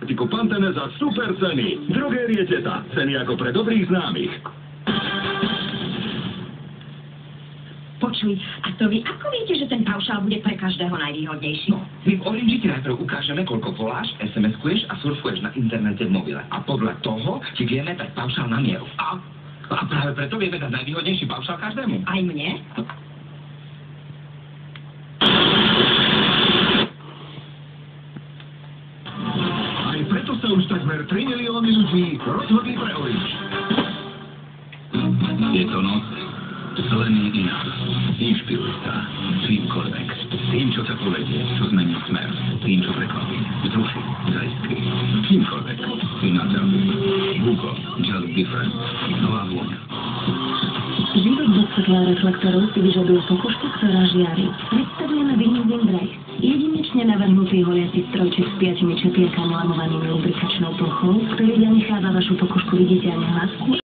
Tyku Pantene za super ceny. Drogérie Teta. Ceny ako pre dobrých známych. Počuj, a to vy ako viete, že ten paušál bude pre každého najvýhodnejší? No, my v Orange ti najprv ukážeme, koľko voláš, SMS-kuješ a surfuješ na internete v mobile. A podľa toho ti vieme dať paušál na mieru. A práve preto vieme dať najvýhodnejší paušál každému. Aj mne? Aj preto sa už takmer 3 milióny ľudí rozhodli pre Orange. Je to noc, len je iná. Inšpiruj sa čímkoľvek. Tým, čo ťa povedie, čo zmení smer. Tým, čo prekvapí, vzruší, zaistrí. Čímkoľvek. Iná ťahu. Hugo, just different. Nová vôňa. Život bez svetla reflektorov si vyžaduje pokožku, ktorá žiari. Predstavujeme Vinizin Drive. Jedinečne navrhnutý holiaci strojček s 5 čepielkami lamovanými lubrikačnou plochou, ktorý zanecháva vašu pokožku viditeľne hladkú